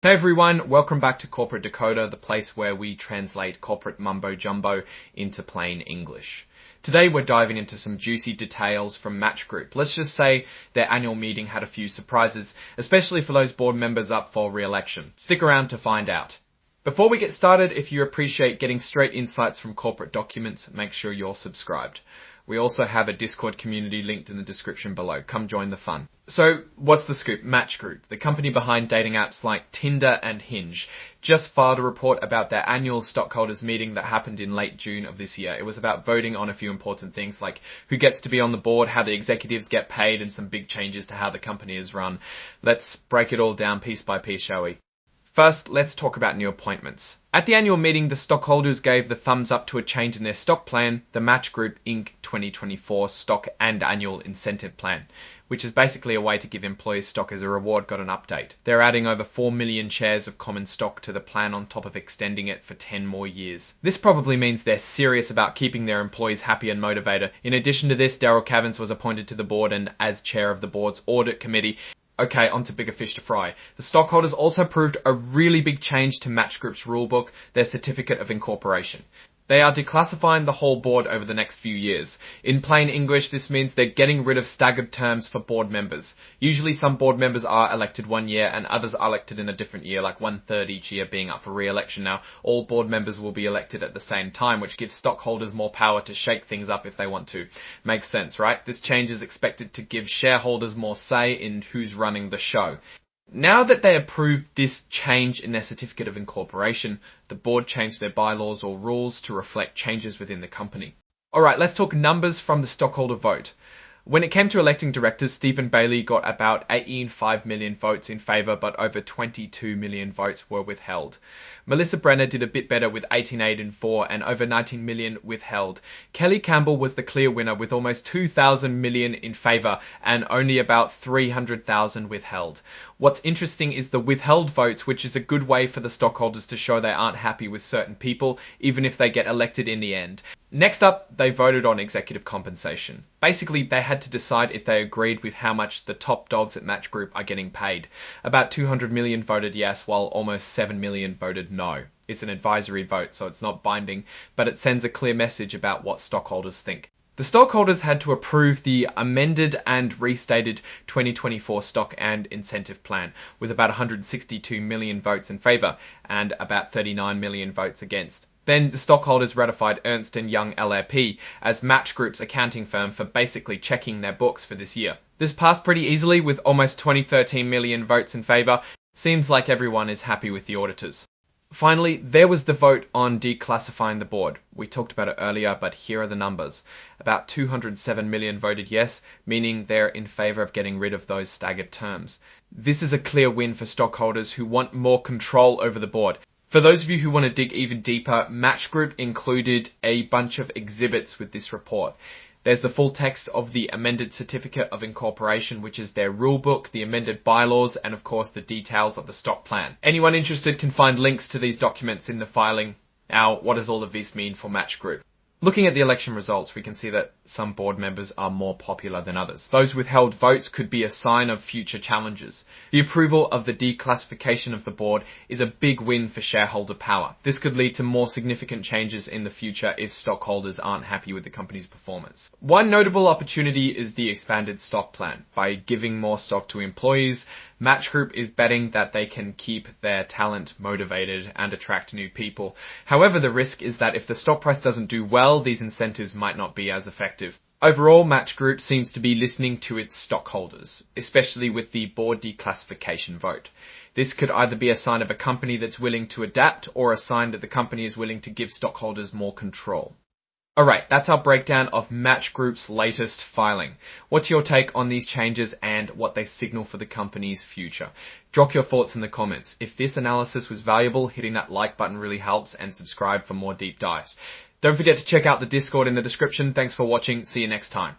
Hey everyone, welcome back to Corporate Decoder, the place where we translate corporate mumbo-jumbo into plain English. Today we're diving into some juicy details from Match Group. Let's just say their annual meeting had a few surprises, especially for those board members up for re-election. Stick around to find out. Before we get started, if you appreciate getting straight insights from corporate documents, make sure you're subscribed. We also have a Discord community linked in the description below. Come join the fun. So, what's the scoop? Match Group, the company behind dating apps like Tinder and Hinge, just filed a report about their annual stockholders meeting that happened in late June of this year. It was about voting on a few important things like who gets to be on the board, how the executives get paid, and some big changes to how the company is run. Let's break it all down piece by piece, shall we? First, let's talk about new appointments. At the annual meeting, the stockholders gave the thumbs up to a change in their stock plan, the Match Group Inc. 2024 Stock and Annual Incentive Plan, which is basically a way to give employees stock as a reward, got an update. They're adding over 4 million shares of common stock to the plan on top of extending it for 10 more years. This probably means they're serious about keeping their employees happy and motivated. In addition to this, Daryl Cavins was appointed to the board and as chair of the board's audit committee. Okay, on to bigger fish to fry. The stockholders also approved a really big change to Match Group's rulebook, their certificate of incorporation. They are declassifying the whole board over the next few years. In plain English, this means they're getting rid of staggered terms for board members. Usually some board members are elected one year and others are elected in a different year, like 1/3 each year being up for re-election. Now, all board members will be elected at the same time, which gives stockholders more power to shake things up if they want to. Makes sense, right? This change is expected to give shareholders more say in who's running the show. Now that they approved this change in their certificate of incorporation, the board changed their bylaws or rules to reflect changes within the company. Alright, let's talk numbers from the stockholder vote. When it came to electing directors, Stephen Bailey got about 18.5 million votes in favour, but over 22 million votes were withheld. Melissa Brenner did a bit better with 18.84 and over 19 million withheld. Kelly Campbell was the clear winner with almost 2,000 million in favour and only about 300,000 withheld. What's interesting is the withheld votes, which is a good way for the stockholders to show they aren't happy with certain people, even if they get elected in the end. Next up, they voted on executive compensation. Basically, they had to decide if they agreed with how much the top dogs at Match Group are getting paid. About 200 million voted yes, while almost 7 million voted no. It's an advisory vote, so it's not binding, but it sends a clear message about what stockholders think. The stockholders had to approve the amended and restated 2024 Stock and Incentive Plan, with about 162 million votes in favour and about 39 million votes against. Then the stockholders ratified Ernst & Young LLP as Match Group's accounting firm for basically checking their books for this year. This passed pretty easily with almost 13 million votes in favour. Seems like everyone is happy with the auditors. Finally, there was the vote on declassifying the board. We talked about it earlier, but here are the numbers. About 207 million voted yes, meaning they're in favour of getting rid of those staggered terms. This is a clear win for stockholders who want more control over the board. For those of you who want to dig even deeper, Match Group included a bunch of exhibits with this report. There's the full text of the amended certificate of incorporation, which is their rulebook, the amended bylaws, and of course the details of the stock plan. Anyone interested can find links to these documents in the filing. Now, what does all of this mean for Match Group? Looking at the election results, we can see that some board members are more popular than others. Those withheld votes could be a sign of future challenges. The approval of the declassification of the board is a big win for shareholder power. This could lead to more significant changes in the future if stockholders aren't happy with the company's performance. One notable opportunity is the expanded stock plan. By giving more stock to employees, Match Group is betting that they can keep their talent motivated and attract new people. However, the risk is that if the stock price doesn't do well, these incentives might not be as effective. Overall, Match Group seems to be listening to its stockholders, especially with the board declassification vote. This could either be a sign of a company that's willing to adapt or a sign that the company is willing to give stockholders more control. Alright, that's our breakdown of Match Group's latest filing. What's your take on these changes and what they signal for the company's future? Drop your thoughts in the comments. If this analysis was valuable, hitting that like button really helps, and subscribe for more deep dives. Don't forget to check out the Discord in the description. Thanks for watching. See you next time.